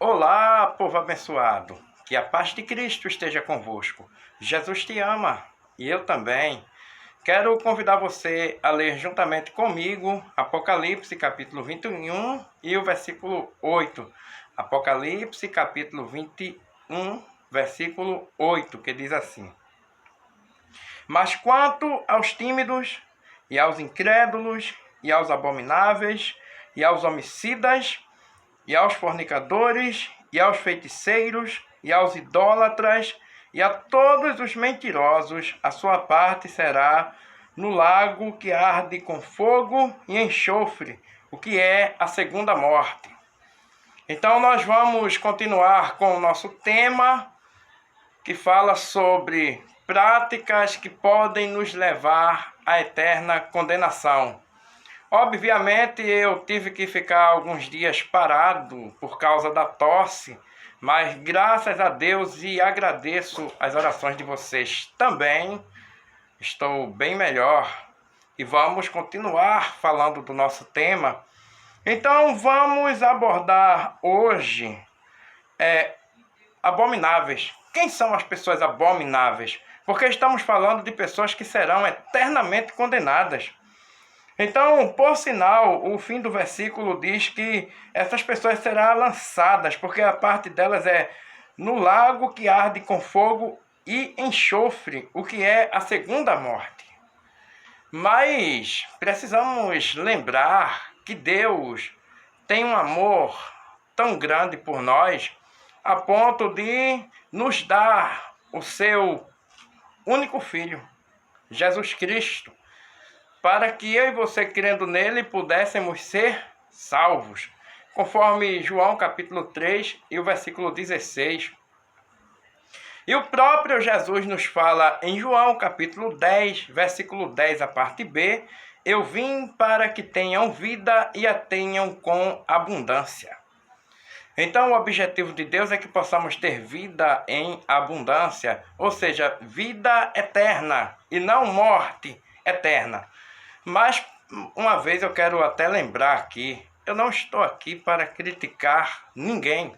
Olá, povo abençoado, que a paz de Cristo esteja convosco. Jesus te ama e eu também. Quero convidar você a ler juntamente comigo Apocalipse capítulo 21 e o versículo 8. Apocalipse capítulo 21, versículo 8, que diz assim: Mas quanto aos tímidos, e aos incrédulos, e aos abomináveis, e aos homicidas, e aos fornicadores, e aos feiticeiros, e aos idólatras, e a todos os mentirosos, a sua parte será no lago que arde com fogo e enxofre, o que é a segunda morte. Então nós vamos continuar com o nosso tema, que fala sobre práticas que podem nos levar à eterna condenação. Obviamente, eu tive que ficar alguns dias parado por causa da tosse, mas graças a Deus e agradeço as orações de vocês também, estou bem melhor e vamos continuar falando do nosso tema. Então, vamos abordar hoje abomináveis. Quem são as pessoas abomináveis? Porque estamos falando de pessoas que serão eternamente condenadas. Então, por sinal, o fim do versículo diz que essas pessoas serão lançadas, porque a parte delas é no lago que arde com fogo e enxofre, o que é a segunda morte. Mas precisamos lembrar que Deus tem um amor tão grande por nós, a ponto de nos dar o seu único Filho, Jesus Cristo, para que eu e você, crendo nele, pudéssemos ser salvos, conforme João capítulo 3 e o versículo 16. E o próprio Jesus nos fala em João capítulo 10, versículo 10, a parte B, eu vim para que tenham vida e a tenham com abundância. Então o objetivo de Deus é que possamos ter vida em abundância, ou seja, vida eterna e não morte eterna. Mas, uma vez eu quero até lembrar aqui, eu não estou aqui para criticar ninguém.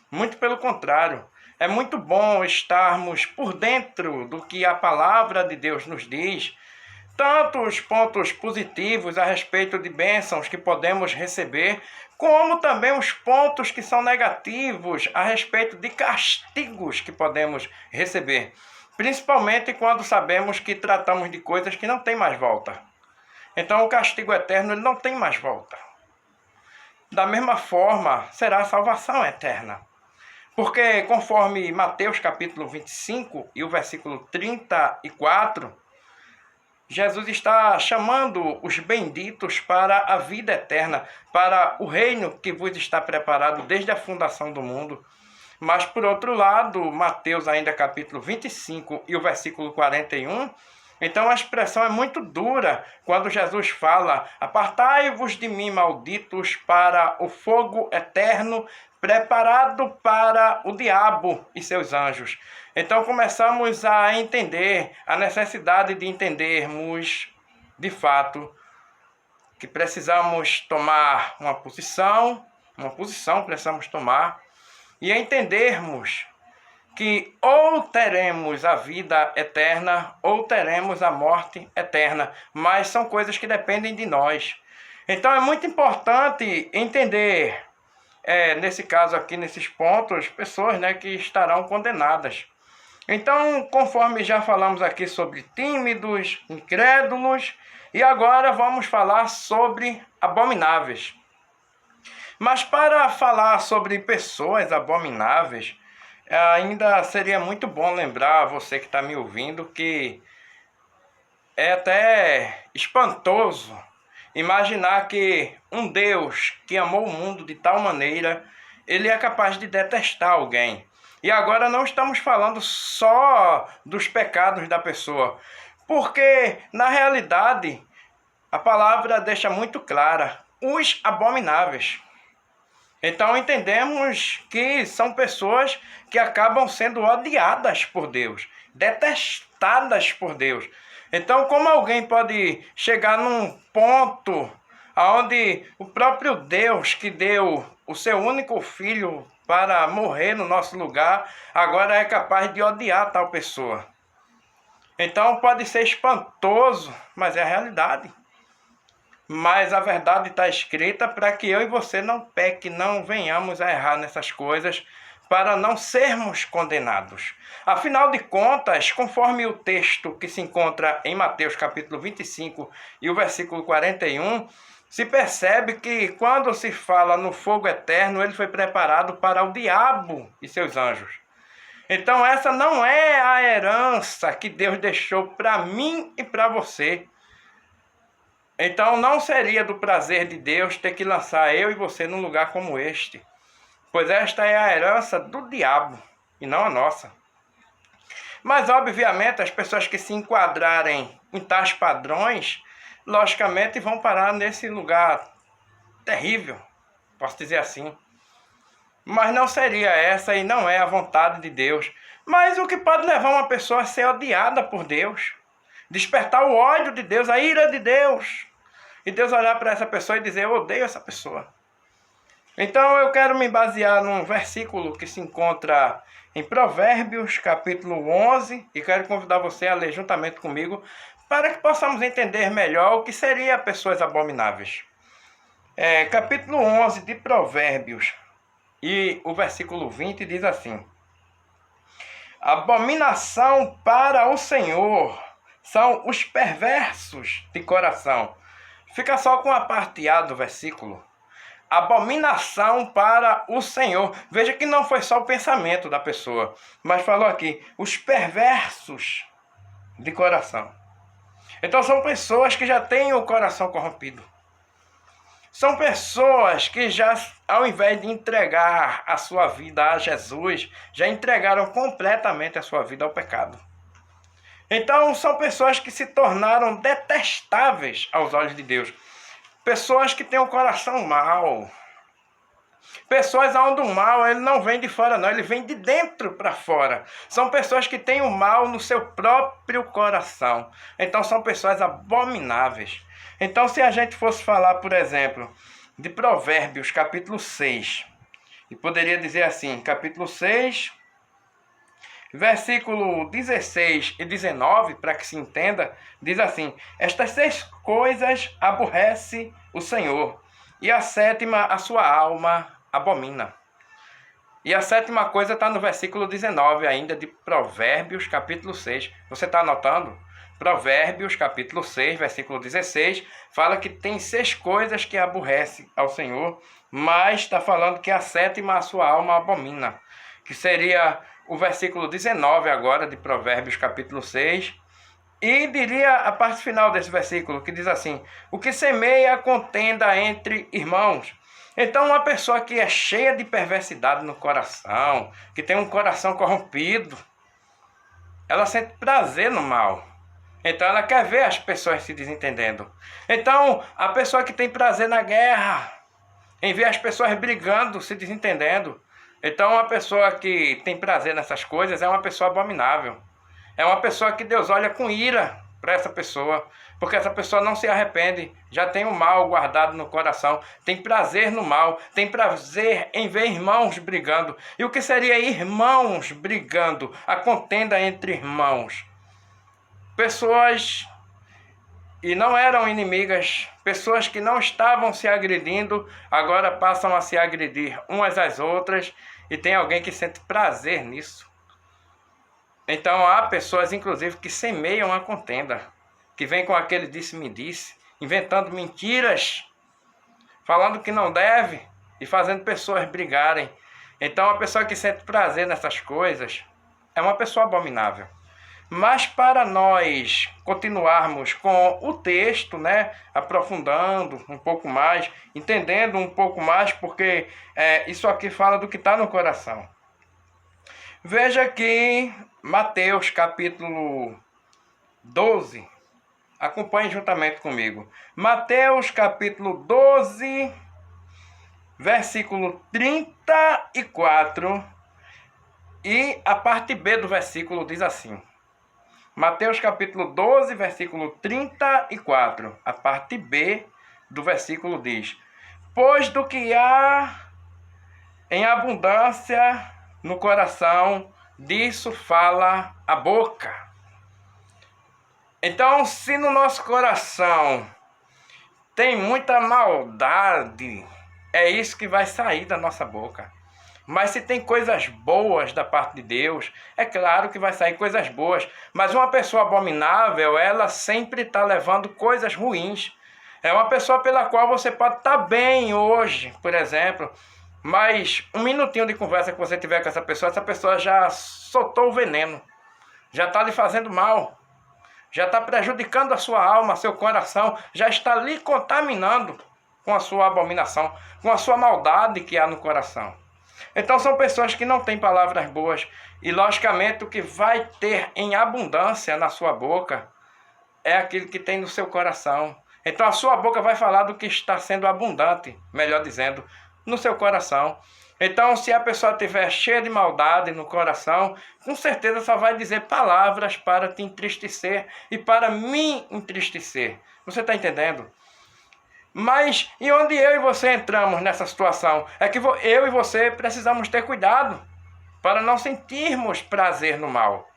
Muito pelo contrário, é muito bom estarmos por dentro do que a palavra de Deus nos diz, tanto os pontos positivos a respeito de bênçãos que podemos receber, como também os pontos que são negativos a respeito de castigos que podemos receber, principalmente quando sabemos que tratamos de coisas que não têm mais volta. Então o castigo eterno ele não tem mais volta. Da mesma forma, será a salvação eterna. Porque conforme Mateus capítulo 25 e o versículo 34, Jesus está chamando os benditos para a vida eterna, para o reino que vos está preparado desde a fundação do mundo. Mas por outro lado, Mateus ainda capítulo 25 e o versículo 41, então a expressão é muito dura quando Jesus fala: apartai-vos de mim, malditos, para o fogo eterno preparado para o diabo e seus anjos. Então começamos a entender a necessidade de entendermos de fato que precisamos tomar uma posição precisamos tomar e entendermos que ou teremos a vida eterna ou teremos a morte eterna, mas são coisas que dependem de nós. Então é muito importante entender, nesse caso aqui, nesses pontos, pessoas que estarão condenadas. Então, conforme já falamos aqui sobre tímidos, incrédulos, e agora vamos falar sobre abomináveis. Mas para falar sobre pessoas abomináveis, ainda seria muito bom lembrar a você que está me ouvindo que é até espantoso imaginar que um Deus que amou o mundo de tal maneira, ele é capaz de detestar alguém. E agora não estamos falando só dos pecados da pessoa, porque na realidade a palavra deixa muito clara: os abomináveis. Então entendemos que são pessoas que acabam sendo odiadas por Deus, detestadas por Deus. Então como alguém pode chegar num ponto onde o próprio Deus que deu o seu único filho para morrer no nosso lugar, agora é capaz de odiar tal pessoa. Então pode ser espantoso, mas é a realidade. Mas a verdade está escrita para que eu e você não peque, não venhamos a errar nessas coisas, para não sermos condenados. Afinal de contas, conforme o texto que se encontra em Mateus capítulo 25 e o versículo 41, se percebe que quando se fala no fogo eterno, ele foi preparado para o diabo e seus anjos. Então essa não é a herança que Deus deixou para mim e para você. Então não seria do prazer de Deus ter que lançar eu e você num lugar como este, pois esta é a herança do diabo e não a nossa. Mas obviamente as pessoas que se enquadrarem em tais padrões, logicamente vão parar nesse lugar terrível, posso dizer assim. Mas não seria essa e não é a vontade de Deus. Mas o que pode levar uma pessoa a ser odiada por Deus? Despertar o ódio de Deus, a ira de Deus. E Deus olhar para essa pessoa e dizer, eu odeio essa pessoa. Então eu quero me basear num versículo que se encontra em Provérbios, capítulo 11. E quero convidar você a ler juntamente comigo, para que possamos entender melhor o que seria pessoas abomináveis. Capítulo 11 de Provérbios, e o versículo 20 diz assim: abominação para o Senhor são os perversos de coração. Fica só com a parte A do versículo. Abominação para o Senhor. Veja que não foi só o pensamento da pessoa, mas falou aqui, os perversos de coração. Então são pessoas que já têm o coração corrompido. São pessoas que já, ao invés de entregar a sua vida a Jesus, já entregaram completamente a sua vida ao pecado. Então são pessoas que se tornaram detestáveis aos olhos de Deus. Pessoas que têm um coração mau. Pessoas onde o mal ele não vem de fora não, ele vem de dentro para fora. São pessoas que têm o mal no seu próprio coração. Então são pessoas abomináveis. Então se a gente fosse falar, por exemplo, de Provérbios capítulo 6, e poderia dizer assim, capítulo 6, versículo 16 e 19, para que se entenda, diz assim, estas 6 coisas aborrece o Senhor, e a 7ª a sua alma abomina. E a 7ª coisa está no versículo 19 ainda de Provérbios capítulo 6. Você está anotando? Provérbios capítulo 6, versículo 16, fala que tem 6 coisas que aborrece ao Senhor, mas está falando que a 7ª a sua alma abomina, que seria o versículo 19 agora de Provérbios capítulo 6, e diria a parte final desse versículo, que diz assim, o que semeia contenda entre irmãos. Então uma pessoa que é cheia de perversidade no coração, que tem um coração corrompido, ela sente prazer no mal. Então ela quer ver as pessoas se desentendendo. Então a pessoa que tem prazer na guerra, em ver as pessoas brigando, se desentendendo. Então uma pessoa que tem prazer nessas coisas é uma pessoa abominável. É uma pessoa que Deus olha com ira para essa pessoa, porque essa pessoa não se arrepende, já tem o mal guardado no coração, tem prazer no mal, tem prazer em ver irmãos brigando. E o que seria irmãos brigando? A contenda entre irmãos. Pessoas, e não eram inimigas, pessoas que não estavam se agredindo, agora passam a se agredir umas às outras, e tem alguém que sente prazer nisso. Então há pessoas, inclusive, que semeiam a contenda, que vem com aquele disse-me-disse, inventando mentiras, falando que não deve e fazendo pessoas brigarem. Então a pessoa que sente prazer nessas coisas é uma pessoa abominável. Mas para nós continuarmos com o texto, né, aprofundando um pouco mais, entendendo um pouco mais, porque isso aqui fala do que está no coração. Veja aqui Mateus capítulo 12, acompanhe juntamente comigo. Mateus capítulo 12, versículo 34, e a parte B do versículo diz assim. Mateus capítulo 12, versículo 34, a parte B do versículo diz: pois do que há em abundância no coração, disso fala a boca. Então, se no nosso coração tem muita maldade, é isso que vai sair da nossa boca. Mas se tem coisas boas da parte de Deus, é claro que vai sair coisas boas. Mas uma pessoa abominável, ela sempre está levando coisas ruins. É uma pessoa pela qual você pode estar bem hoje, por exemplo, mas um minutinho de conversa que você tiver com essa pessoa já soltou o veneno, já está lhe fazendo mal, já está prejudicando a sua alma, seu coração, já está lhe contaminando com a sua abominação, com a sua maldade que há no coração. Então são pessoas que não têm palavras boas e logicamente o que vai ter em abundância na sua boca é aquilo que tem no seu coração. Então a sua boca vai falar do que está sendo abundante, melhor dizendo, no seu coração. Então se a pessoa estiver cheia de maldade no coração, com certeza só vai dizer palavras para te entristecer e para me entristecer. Você está entendendo? Mas e onde eu e você entramos nessa situação? É que eu e você precisamos ter cuidado para não sentirmos prazer no mal,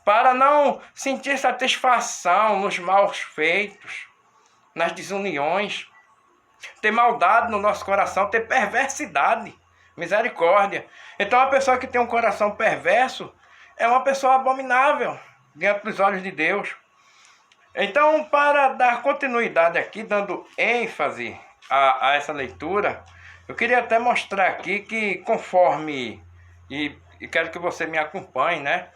para não sentir satisfação nos maus feitos, nas desuniões, ter maldade no nosso coração, ter perversidade, misericórdia. Então a pessoa que tem um coração perverso é uma pessoa abominável diante dos olhos de Deus. Então, para dar continuidade aqui, dando ênfase a essa leitura, eu queria até mostrar aqui que conforme, e quero que você me acompanhe, né?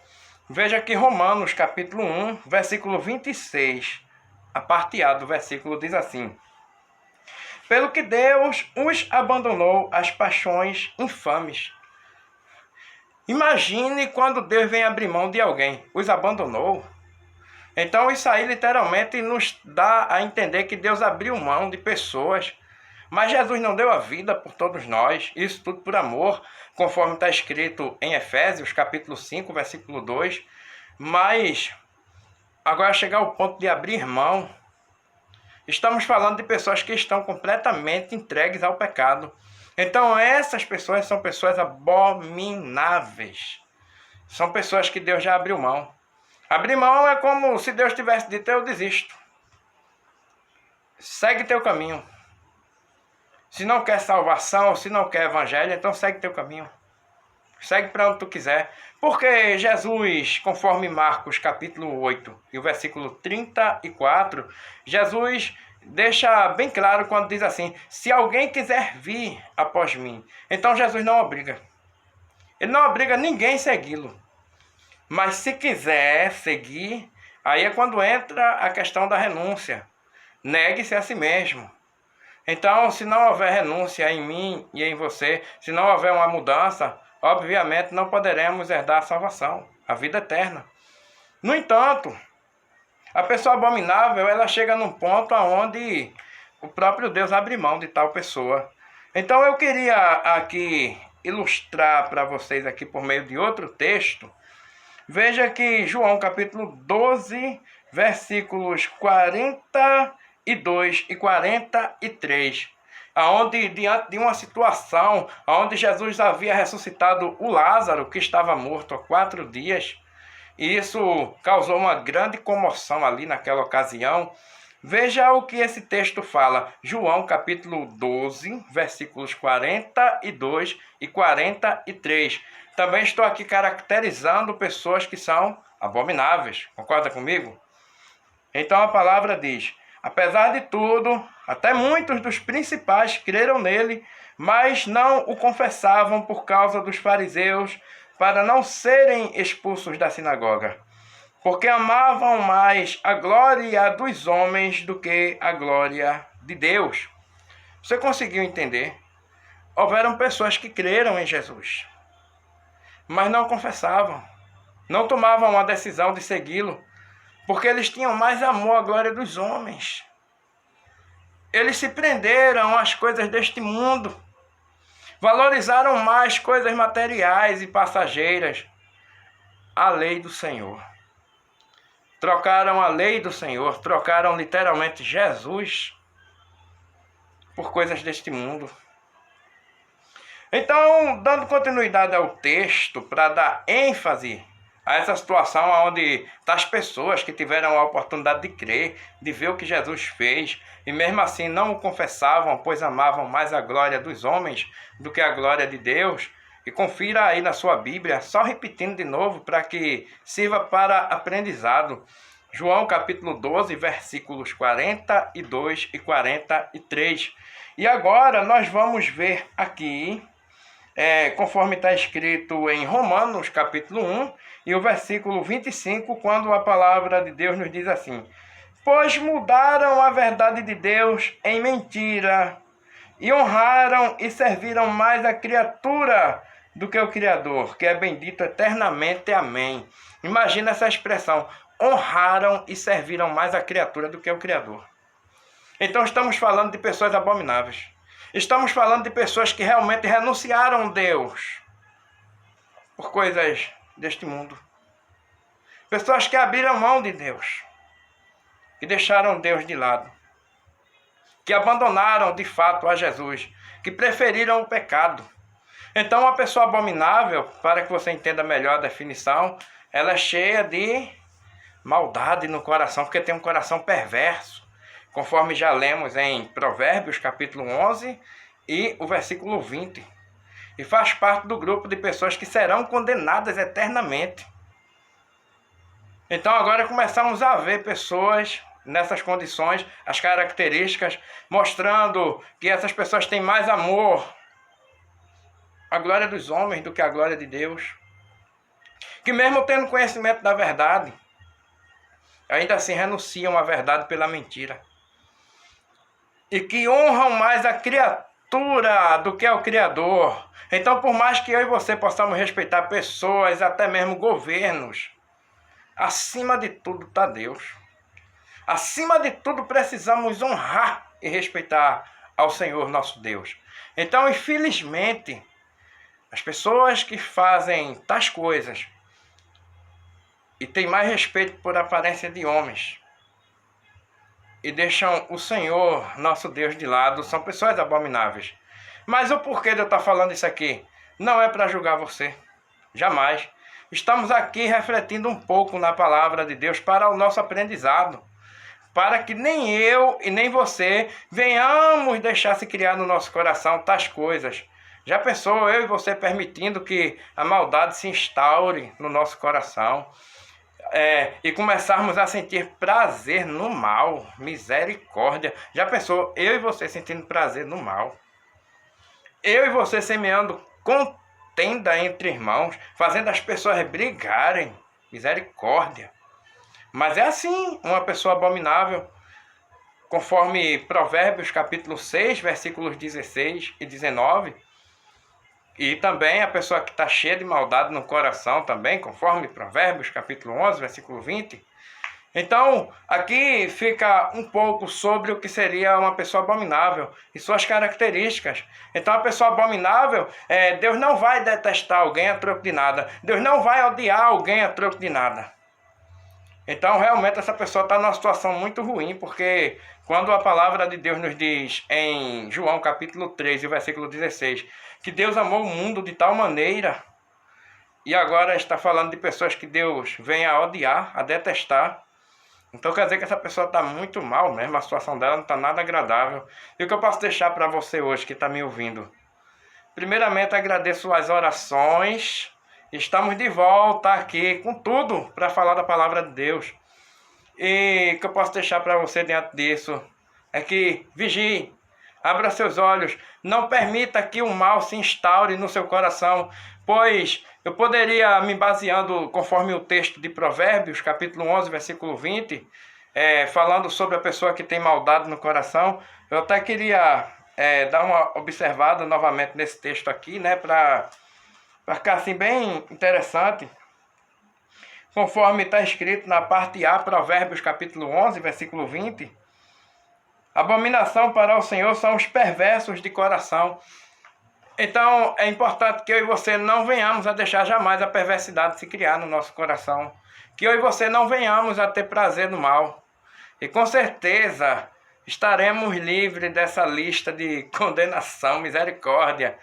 Veja que Romanos capítulo 1, versículo 26, a parte A do versículo diz assim: pelo que Deus os abandonou às paixões infames. Imagine quando Deus vem abrir mão de alguém, os abandonou. Então isso aí literalmente nos dá a entender que Deus abriu mão de pessoas. Mas Jesus não deu a vida por todos nós, isso tudo por amor, conforme está escrito em Efésios capítulo 5, versículo 2. Mas agora chegar ao ponto de abrir mão, estamos falando de pessoas que estão completamente entregues ao pecado. Então essas pessoas são pessoas abomináveis. São pessoas que Deus já abriu mão. Abrir mão é como se Deus tivesse dito: eu desisto. Segue teu caminho. Se não quer salvação, se não quer evangelho, então segue teu caminho. Segue para onde tu quiser. Porque Jesus, conforme Marcos capítulo 8 e o versículo 34, Jesus deixa bem claro quando diz assim: se alguém quiser vir após mim. Então Jesus não obriga. Ele não obriga ninguém a segui-lo. Mas se quiser seguir, aí é quando entra a questão da renúncia. Negue-se a si mesmo. Então, se não houver renúncia em mim e em você, se não houver uma mudança, obviamente não poderemos herdar a salvação, a vida eterna. No entanto, a pessoa abominável, ela chega num ponto onde o próprio Deus abre mão de tal pessoa. Então eu queria aqui ilustrar para vocês aqui por meio de outro texto. Veja que João capítulo 12, versículos 42 e 43, aonde diante de uma situação onde Jesus havia ressuscitado o Lázaro, que estava morto há 4 dias, e isso causou uma grande comoção ali naquela ocasião. Veja o que esse texto fala. João capítulo 12, versículos 42 e 43. Também estou aqui caracterizando pessoas que são abomináveis. Concorda comigo? Então a palavra diz: apesar de tudo, até muitos dos principais creram nele, mas não o confessavam por causa dos fariseus, para não serem expulsos da sinagoga, porque amavam mais a glória dos homens do que a glória de Deus. Você conseguiu entender? Houveram pessoas que creram em Jesus, mas não confessavam, não tomavam uma decisão de segui-lo, porque eles tinham mais amor à glória dos homens. Eles se prenderam às coisas deste mundo, valorizaram mais coisas materiais e passageiras, a lei do Senhor. Trocaram a lei do Senhor, trocaram literalmente Jesus por coisas deste mundo. Então, dando continuidade ao texto, para dar ênfase a essa situação onde as pessoas que tiveram a oportunidade de crer, de ver o que Jesus fez, e mesmo assim não o confessavam, pois amavam mais a glória dos homens do que a glória de Deus. E confira aí na sua Bíblia, só repetindo de novo, para que sirva para aprendizado. João capítulo 12, versículos 42 e 43. E agora nós vamos ver aqui, conforme está escrito em Romanos capítulo 1, e o versículo 25, quando a palavra de Deus nos diz assim: pois mudaram a verdade de Deus em mentira, e honraram e serviram mais a criatura do que o Criador, que é bendito eternamente. Amém. Imagina essa expressão: honraram e serviram mais a criatura do que o Criador. Então estamos falando de pessoas abomináveis. Estamos falando de pessoas que realmente renunciaram a Deus por coisas deste mundo. Pessoas que abriram mão de Deus, que deixaram Deus de lado, que abandonaram de fato a Jesus, que preferiram o pecado. Então, uma pessoa abominável, para que você entenda melhor a definição, ela é cheia de maldade no coração, porque tem um coração perverso, conforme já lemos em Provérbios capítulo 11 e o versículo 20. E faz parte do grupo de pessoas que serão condenadas eternamente. Então agora começamos a ver pessoas nessas condições, as características, mostrando que essas pessoas têm mais amor à glória dos homens do que à glória de Deus. Que mesmo tendo conhecimento da verdade, ainda assim renunciam à verdade pela mentira. E que honram mais a criatura do que ao Criador. Então, por mais que eu e você possamos respeitar pessoas, até mesmo governos, acima de tudo está Deus. Acima de tudo precisamos honrar e respeitar ao Senhor nosso Deus. Então, infelizmente, as pessoas que fazem tais coisas e têm mais respeito por aparência de homens e deixam o Senhor nosso Deus de lado, são pessoas abomináveis. Mas o porquê de eu estar falando isso aqui não é para julgar você. Jamais. Estamos aqui refletindo um pouco na palavra de Deus para o nosso aprendizado. Para que nem eu e nem você venhamos deixar se criar no nosso coração tais coisas. Já pensou eu e você permitindo que a maldade se instaure no nosso coração? E começarmos a sentir prazer no mal, misericórdia. Já pensou eu e você sentindo prazer no mal? Eu e você semeando contenda entre irmãos, fazendo as pessoas brigarem, misericórdia. Mas é assim, uma pessoa abominável, conforme Provérbios capítulo 6, versículos 16 e 19, e também a pessoa que está cheia de maldade no coração também, conforme Provérbios capítulo 11, versículo 20. Então, aqui fica um pouco sobre o que seria uma pessoa abominável e suas características. Então, a pessoa abominável, Deus não vai detestar alguém a troco de nada. Deus não vai odiar alguém a troco de nada. Então, realmente, essa pessoa está numa situação muito ruim, porque quando a palavra de Deus nos diz em João capítulo 3, versículo 16, que Deus amou o mundo de tal maneira, e agora está falando de pessoas que Deus vem a odiar, a detestar. Então quer dizer que essa pessoa está muito mal mesmo, a situação dela não está nada agradável. E o que eu posso deixar para você hoje que está me ouvindo? Primeiramente, agradeço as orações. Estamos de volta aqui com tudo para falar da palavra de Deus. E o que eu posso deixar para você dentro disso é que vigie, abra seus olhos, não permita que o mal se instaure no seu coração, pois eu poderia, me baseando conforme o texto de Provérbios, capítulo 11, versículo 20, falando sobre a pessoa que tem maldade no coração, eu até queria dar uma observada novamente nesse texto aqui, né, para ficar assim bem interessante, conforme está escrito na parte A, Provérbios capítulo 11, versículo 20, abominação para o Senhor são os perversos de coração. Então, é importante que eu e você não venhamos a deixar jamais a perversidade se criar no nosso coração. Que eu e você não venhamos a ter prazer no mal. E com certeza, estaremos livres dessa lista de condenação, misericórdia.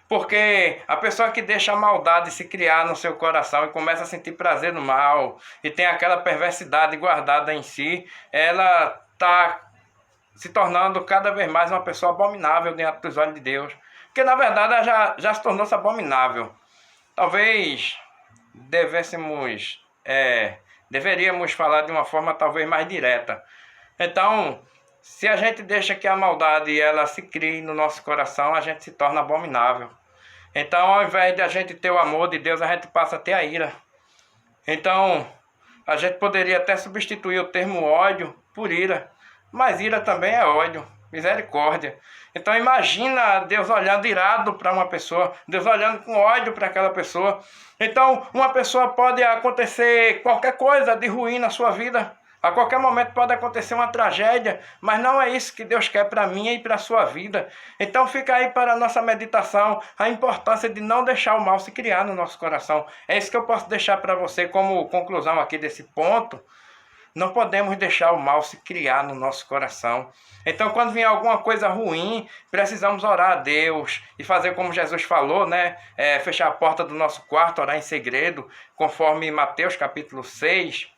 Porque a pessoa que deixa a maldade se criar no seu coração e começa a sentir prazer no mal, e tem aquela perversidade guardada em si, ela está se tornando cada vez mais uma pessoa abominável diante dos olhos de Deus. Porque na verdade ela já se tornou-se abominável. Talvez deveríamos falar de uma forma talvez mais direta. Então, se a gente deixa que a maldade ela se crie no nosso coração, a gente se torna abominável. Então, ao invés de a gente ter o amor de Deus, a gente passa a ter a ira. Então, a gente poderia até substituir o termo ódio por ira. Mas ira também é ódio, misericórdia. Então imagina Deus olhando irado para uma pessoa, Deus olhando com ódio para aquela pessoa. Então uma pessoa pode acontecer qualquer coisa de ruim na sua vida. A qualquer momento pode acontecer uma tragédia, mas não é isso que Deus quer para mim e para a sua vida. Então fica aí para a nossa meditação a importância de não deixar o mal se criar no nosso coração. É isso que eu posso deixar para você como conclusão aqui desse ponto. Não podemos deixar o mal se criar no nosso coração. Então, quando vier alguma coisa ruim, precisamos orar a Deus e fazer como Jesus falou, né? Fechar a porta do nosso quarto, orar em segredo, conforme Mateus capítulo 6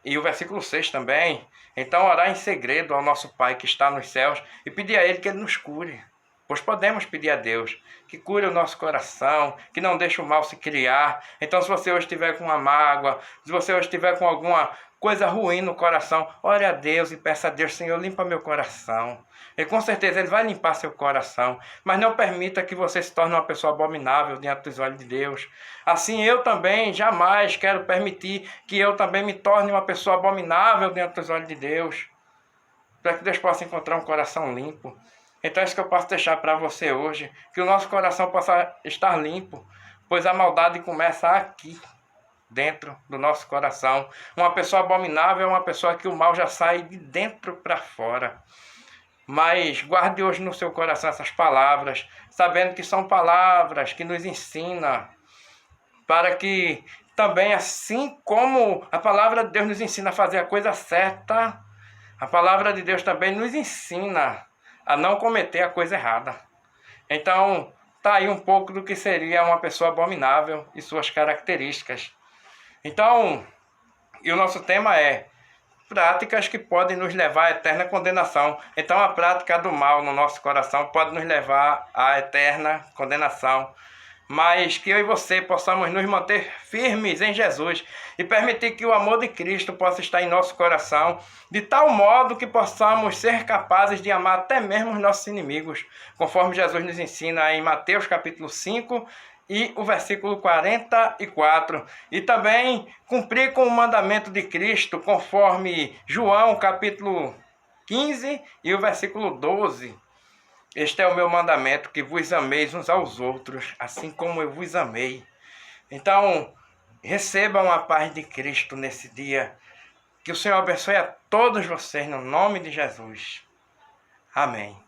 e o versículo 6 também. Então, orar em segredo ao nosso Pai que está nos céus e pedir a Ele que Ele nos cure. Pois podemos pedir a Deus que cure o nosso coração, que não deixe o mal se criar. Então, se você hoje estiver com uma mágoa, se você hoje estiver com alguma coisa ruim no coração, ore a Deus e peça a Deus: Senhor, limpa meu coração. E com certeza Ele vai limpar seu coração. Mas não permita que você se torne uma pessoa abominável diante dos olhos de Deus. Assim eu também jamais quero permitir que eu também me torne uma pessoa abominável diante dos olhos de Deus. Para que Deus possa encontrar um coração limpo. Então é isso que eu posso deixar para você hoje. Que o nosso coração possa estar limpo. Pois a maldade começa aqui, dentro do nosso coração. Uma pessoa abominável é uma pessoa que o mal já sai de dentro para fora. Mas guarde hoje no seu coração essas palavras, sabendo que são palavras que nos ensinam, para que também, assim como a palavra de Deus nos ensina a fazer a coisa certa, a palavra de Deus também nos ensina a não cometer a coisa errada. Então, está aí um pouco do que seria uma pessoa abominável e suas características. Então, e o nosso tema é práticas que podem nos levar à eterna condenação. Então, a prática do mal no nosso coração pode nos levar à eterna condenação. Mas que eu e você possamos nos manter firmes em Jesus e permitir que o amor de Cristo possa estar em nosso coração, de tal modo que possamos ser capazes de amar até mesmo os nossos inimigos, conforme Jesus nos ensina em Mateus capítulo 5 e o versículo 44. E também cumprir com o mandamento de Cristo, conforme João capítulo 15 e o versículo 12. Este é o meu mandamento, que vos ameis uns aos outros, assim como eu vos amei. Então, recebam a paz de Cristo nesse dia. Que o Senhor abençoe a todos vocês, no nome de Jesus. Amém.